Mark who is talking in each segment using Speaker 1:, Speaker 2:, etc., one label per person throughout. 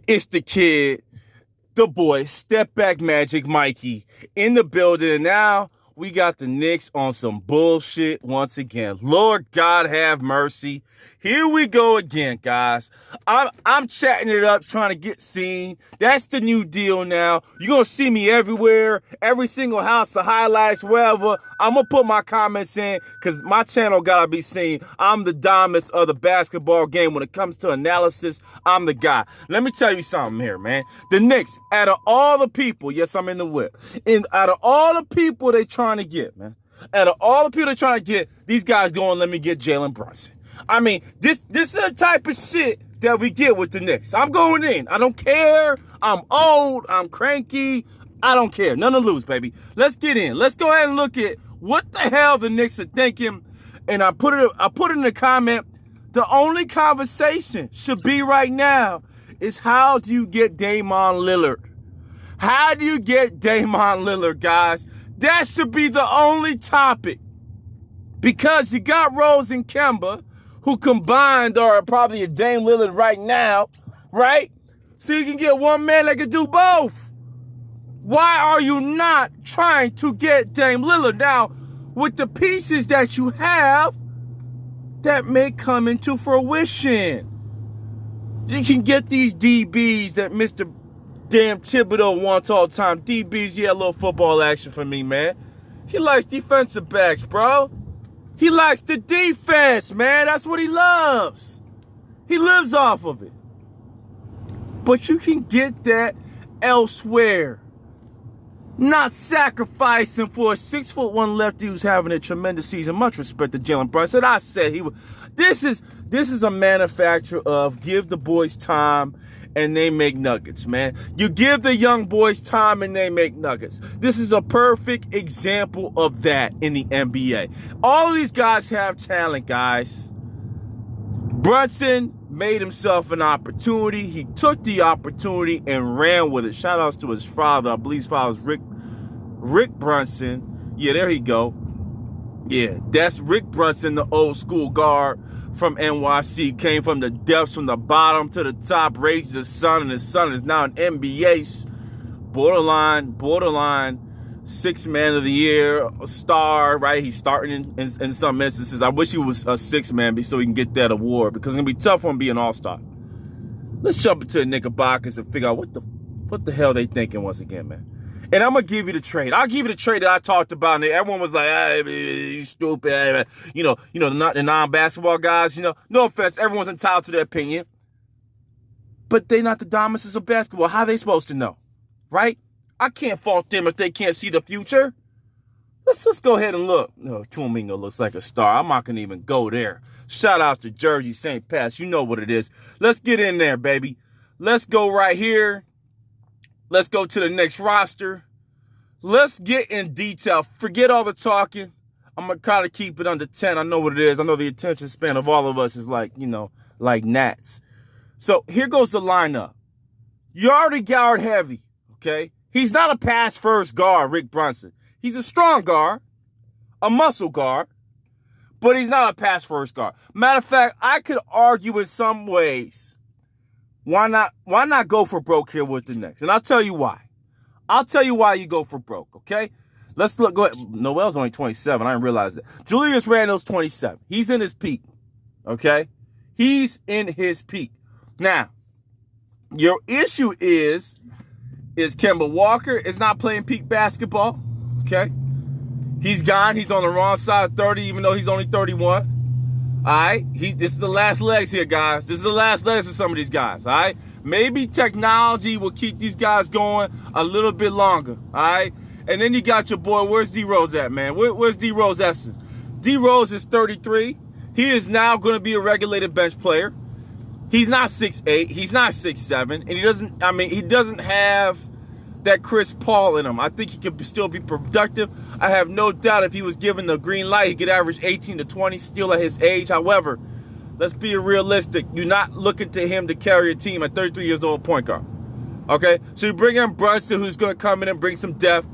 Speaker 1: It's the kid, the boy, Step Back Magic Mikey in the building. And now we got the Knicks on some bullshit once again. Lord God have mercy. Here we go again, guys. I'm chatting it up, trying to get seen. That's the new deal now. You're going to see me everywhere, every single house, the highlights, wherever. I'm going to put my comments in because my channel got to be seen. I'm the dumbest of the basketball game. When it comes to analysis, I'm the guy. Let me tell you something here, man. The Knicks, out of all the people, yes, I'm in the whip. And out of all the people they trying to get, man, out of all the people they're trying to get, these guys going, let me get Jalen Brunson. I mean, this is the type of shit that we get with the Knicks. I'm going in. I don't care. I'm old. I'm cranky. I don't care. None to lose, baby. Let's get in. Let's go ahead and look at what the hell the Knicks are thinking. And I put it in the comment. The only conversation should be right now is how do you get Damian Lillard? How do you get Damian Lillard, guys? That should be the only topic. Because you got Rose and Kemba, who combined are probably a Dame Lillard right now, right? So you can get one man that can do both. Why are you not trying to get Dame Lillard? Now, with the pieces that you have, that may come into fruition. You can get these DBs that Mr. Damn Thibodeau wants all the time. DBs, yeah, a little football action for me, man. He likes defensive backs, bro. He likes the defense, man. That's what he loves. He lives off of it. But you can get that elsewhere. Not sacrificing for a 6'1" lefty who's having a tremendous season. Much respect to Jalen Brunson. I said he was. This is a manufacturer of give the boys time and they make nuggets, man. You give the young boys time and they make nuggets. This is a perfect example of that in the NBA. All of these guys have talent, guys. Brunson made himself an opportunity. He took the opportunity and ran with it. Shout outs to his father. I believe his father's Rick Brunson. Yeah, there he go. Yeah, that's Rick Brunson, the old school guard from NYC. Came from the depths, from the bottom to the top, raised his son, and his son is now an NBA borderline sixth man of the year star, right? He's starting in some instances. I wish he was a sixth man so he can get that award because it's going to be tough on being an all-star. Let's jump into the Knickerbockers and figure out what the hell they thinking once again, man. And I'm going to give you the trade. I'll give you the trade that I talked about. And everyone was like, hey, you stupid. You know, the non-basketball guys, no offense. Everyone's entitled to their opinion. But they're not the dominants of basketball. How are they supposed to know? Right? I can't fault them if they can't see the future. Let's go ahead and look. No, Kuminga looks like a star. I'm not going to even go there. Shout out to Jersey St. Pat's. You know what it is. Let's get in there, baby. Let's go right here. Let's go to the next roster. Let's get in detail. Forget all the talking. I'm going to kind of keep it under 10. I know what it is. I know the attention span of all of us is like gnats. So here goes the lineup. You already guard heavy, okay? He's not a pass-first guard, Rick Brunson. He's a strong guard, a muscle guard, but he's not a pass-first guard. Matter of fact, I could argue in some ways, why not go for broke here with the Knicks? And I'll tell you why. I'll tell you why you go for broke, okay? Let's look. Go ahead. Noel's only 27. I didn't realize that. Julius Randle's 27. He's in his peak, okay? He's in his peak. Now, your issue is Kemba Walker is not playing peak basketball, okay? He's gone. He's on the wrong side of 30, even though he's only 31. All right? This is the last legs here, guys. This is the last legs for some of these guys, all right? Maybe technology will keep these guys going a little bit longer, all right? And then you got your boy, where's D-Rose at, man? Where's D-Rose essence? D-Rose is 33. He is now going to be a regulated bench player. He's not 6'8". He's not 6'7". And he doesn't have that Chris Paul in him. I think he could still be productive. I have no doubt if he was given the green light, he could average 18 to 20 still at his age. However, let's be realistic. You're not looking to him to carry a team at 33 years old point guard. Okay? So you bring in Brunson, who's going to come in and bring some depth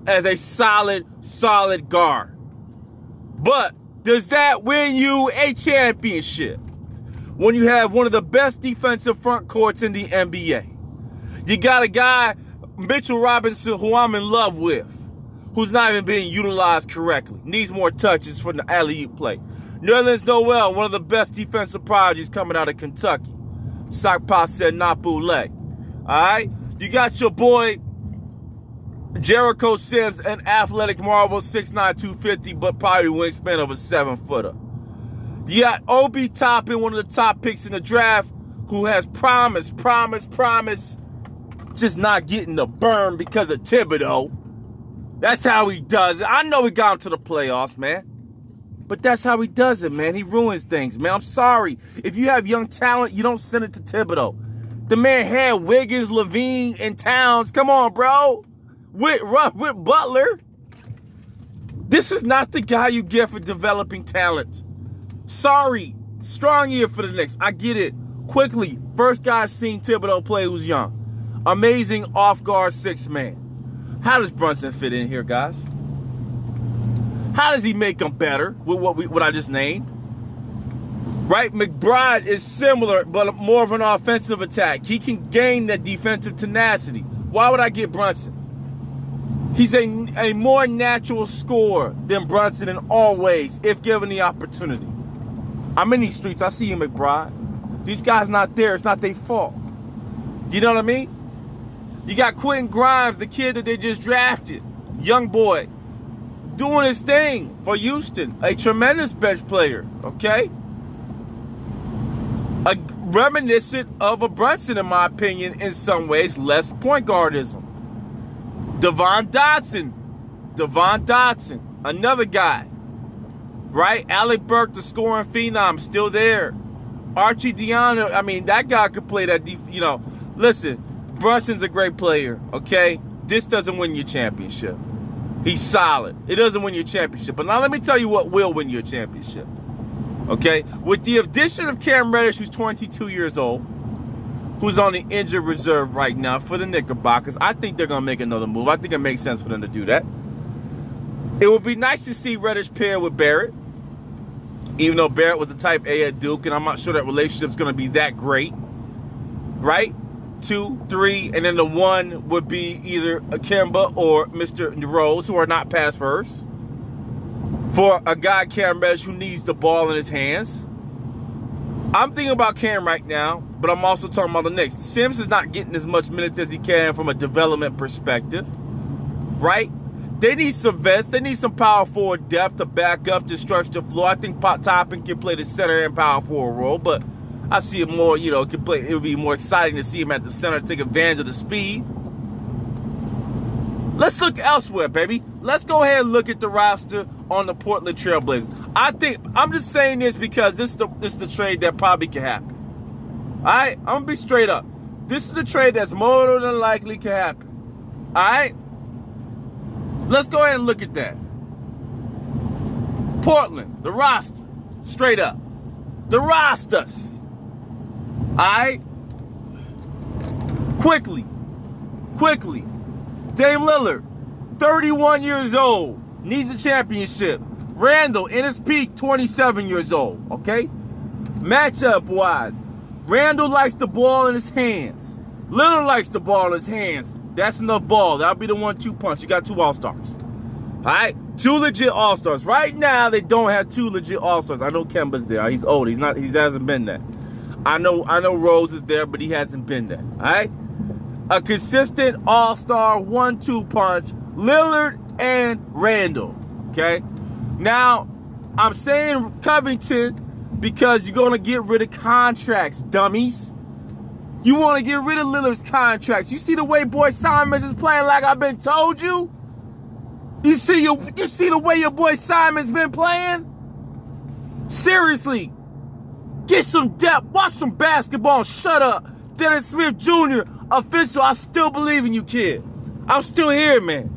Speaker 1: as a solid guard. But does that win you a championship? when you have one of the best defensive front courts in the NBA. You got a guy, Mitchell Robinson, who I'm in love with, who's not even being utilized correctly. Needs more touches for the alley-oop play. Nerlens Noel, one of the best defensive prodigies coming out of Kentucky. Sakpase Napule. All right? You got your boy, Jericho Sims, an athletic marvel, 6'9", 250, but probably wingspan of a 7-footer. You got Obi Toppin, one of the top picks in the draft, who has promise, just not getting the burn because of Thibodeau. That's how he does it. I know he got him to the playoffs, man. But that's how he does it, man. He ruins things, man. I'm sorry. If you have young talent, you don't send it to Thibodeau. The man had Wiggins, Levine, and Towns. Come on, bro. With Butler. This is not the guy you get for developing talent. Sorry. Strong year for the Knicks. I get it. Quickly, first guy I've seen Thibodeau play who's young. Amazing off-guard 6-man. How does Brunson fit in here, guys? How does he make them better with what I just named? Right? McBride is similar, but more of an offensive attack. He can gain that defensive tenacity. Why would I get Brunson? He's a more natural scorer than Brunson in all ways, if given the opportunity. I'm in these streets. I see you, McBride. These guys not there. It's not their fault. You know what I mean? You got Quentin Grimes, the kid that they just drafted. Young boy. Doing his thing for Houston. A tremendous bench player, okay? Reminiscent of a Brunson, in my opinion, in some ways. Less point guardism. Devon Dotson. Another guy. Right? Alec Burke, the scoring phenom, still there. Archie Deano, I mean, that guy could play that, listen, Brunson's a great player, okay? This doesn't win your championship. He's solid. It doesn't win your championship. But now let me tell you what will win your championship. Okay? With the addition of Cam Reddish, who's 22 years old, who's on the injured reserve right now for the Knickerbockers, I think they're going to make another move. I think it makes sense for them to do that. It would be nice to see Reddish pair with Barrett, even though Barrett was the type A at Duke, and I'm not sure that relationship's going to be that great. Right? 2, 3, and then the 1 would be either Kemba or Mr. Rose, who are not pass first. For a guy, Cam Reddish, who needs the ball in his hands. I'm thinking about Cam right now, but I'm also talking about the Knicks. Sims is not getting as much minutes as he can from a development perspective. Right? They need some vets. They need some power forward depth to back up, to stretch the floor. I think Toppin can play the center and power forward role, but I see it more, it would be more exciting to see him at the center, take advantage of the speed. Let's look elsewhere, baby. Let's go ahead and look at the roster on the Portland Trailblazers. I'm just saying this because this is the trade that probably can happen. All right? I'm going to be straight up. This is a trade that's more than likely can happen. All right? Let's go ahead and look at that. Portland, the roster. Straight up. The rosters. All right? Quickly. Dame Lillard, 31 years old, needs a championship. Randall, in his peak, 27 years old, okay? Matchup-wise, Randall likes the ball in his hands. Lillard likes the ball in his hands. That's enough ball. That'll be the 1-2 punch. You got 2 All-Stars. All right? 2 legit All-Stars. Right now, they don't have 2 legit All-Stars. I know Kemba's there. He's old. He hasn't been there. I know Rose is there, but he hasn't been there. All right? A consistent all-star 1-2 punch, Lillard and Randall. Okay? Now, I'm saying Covington because you're going to get rid of contracts, dummies. You want to get rid of Lillard's contracts. You see the way boy Simons is playing like I've been told you? You see the way your boy Simon's been playing? Seriously. Get some depth. Watch some basketball. Shut up. Dennis Smith Jr., official, I still believe in you, kid. I'm still here, man.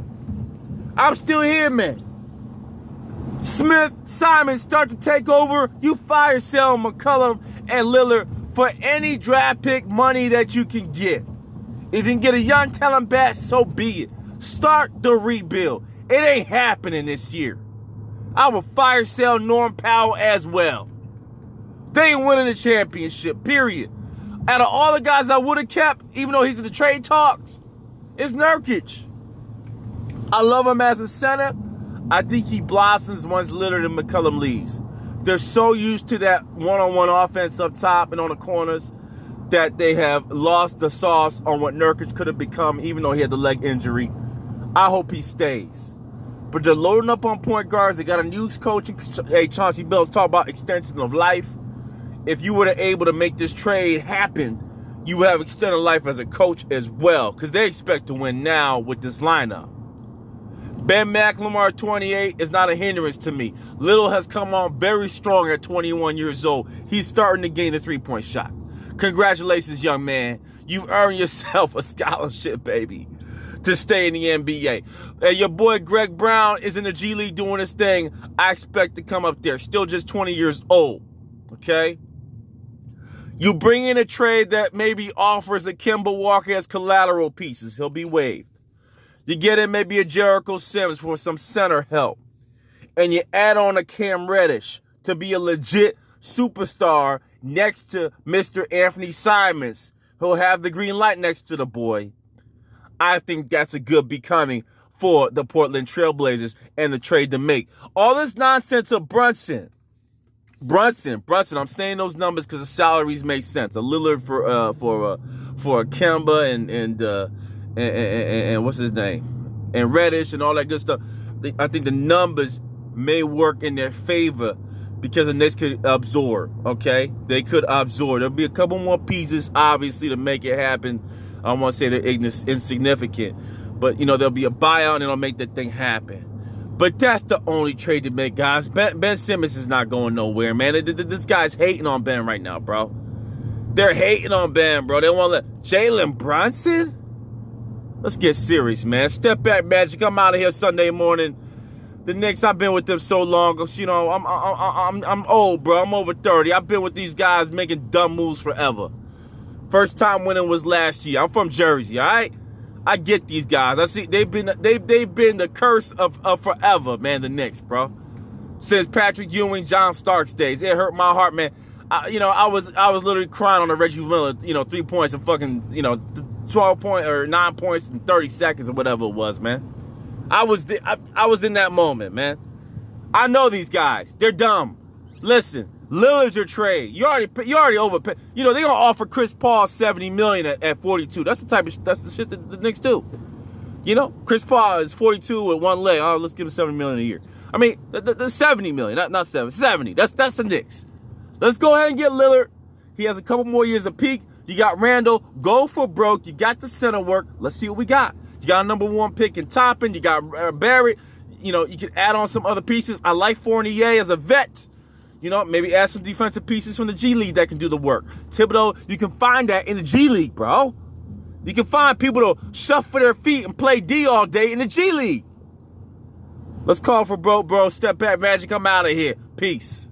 Speaker 1: Smith, Simon start to take over. You fire sale McCollum and Lillard for any draft pick money that you can get. If you can get a young talent back, so be it. Start the rebuild. It ain't happening this year. I will fire sale Norm Powell as well. They ain't winning the championship, period. Out of all the guys I would have kept, even though he's in the trade talks, it's Nurkic. I love him as a center. I think he blossoms once Lillard and McCollum leaves. They're so used to that one-on-one offense up top and on the corners that they have lost the sauce on what Nurkic could have become, even though he had the leg injury. I hope he stays. But they're loading up on point guards. They got a new coach. Hey, Chauncey Billups talk about extension of life. If you were able to make this trade happen, you would have extended life as a coach as well, because they expect to win now with this lineup. Ben McLemore, 28, is not a hindrance to me. Little has come on very strong at 21 years old. He's starting to gain the three-point shot. Congratulations, young man. You've earned yourself a scholarship, baby, to stay in the NBA. And your boy Greg Brown is in the G League doing his thing. I expect to come up there. Still just 20 years old, okay? You bring in a trade that maybe offers a Kemba Walker as collateral pieces. He'll be waived. You get in maybe a Jericho Sims for some center help. And you add on a Cam Reddish to be a legit superstar next to Mr. Anthony Simons. He'll have the green light next to the boy. I think that's a good becoming for the Portland Trailblazers and the trade to make. All this nonsense of Brunson, I'm saying those numbers because the salaries make sense. A Lillard for Kemba and what's his name? And Reddish and all that good stuff. I think the numbers may work in their favor because the Knicks could absorb, okay? They could absorb. There'll be a couple more pieces, obviously, to make it happen. I don't want to say they're insignificant, but, you know, there'll be a buyout and it'll make that thing happen. But that's the only trade to make, guys. Ben Simmons is not going nowhere, man. This guy's hating on Ben right now, bro. They're hating on Ben, bro. They want to let Jalen Brunson? Let's get serious, man. Step back, Magic. I'm out of here Sunday morning. The Knicks, I've been with them so long. You know, I'm old, bro. I'm over 30. I've been with these guys making dumb moves forever. First time winning was last year. I'm from Jersey, all right? I get these guys. I see they've been the curse of forever, man, the Knicks, bro. Since Patrick Ewing, John Starks days. It hurt my heart, man. I was literally crying on the Reggie Miller, 3 points and fucking, 12 points or 9 points in 30 seconds or whatever it was, man. I was in that moment, man. I know these guys. They're dumb. Listen, Lillard's your trade. You already overpaid. They're gonna offer Chris Paul $70 million at 42. That's the shit that the Knicks do. Chris Paul is 42 with one leg. Oh, let's give him $70 million a year. I mean, the $70 million, not 70. That's the Knicks. Let's go ahead and get Lillard. He has a couple more years of peak. You got Randall. Go for broke. You got the center work. Let's see what we got. You got a number 1 pick in Toppin. You got Barrett. You can add on some other pieces. I like Fournier as a vet. Maybe add some defensive pieces from the G League that can do the work. Thibodeau, you can find that in the G League, bro. You can find people to shuffle their feet and play D all day in the G League. Let's call for broke, bro. Step back, Magic. I'm out of here. Peace.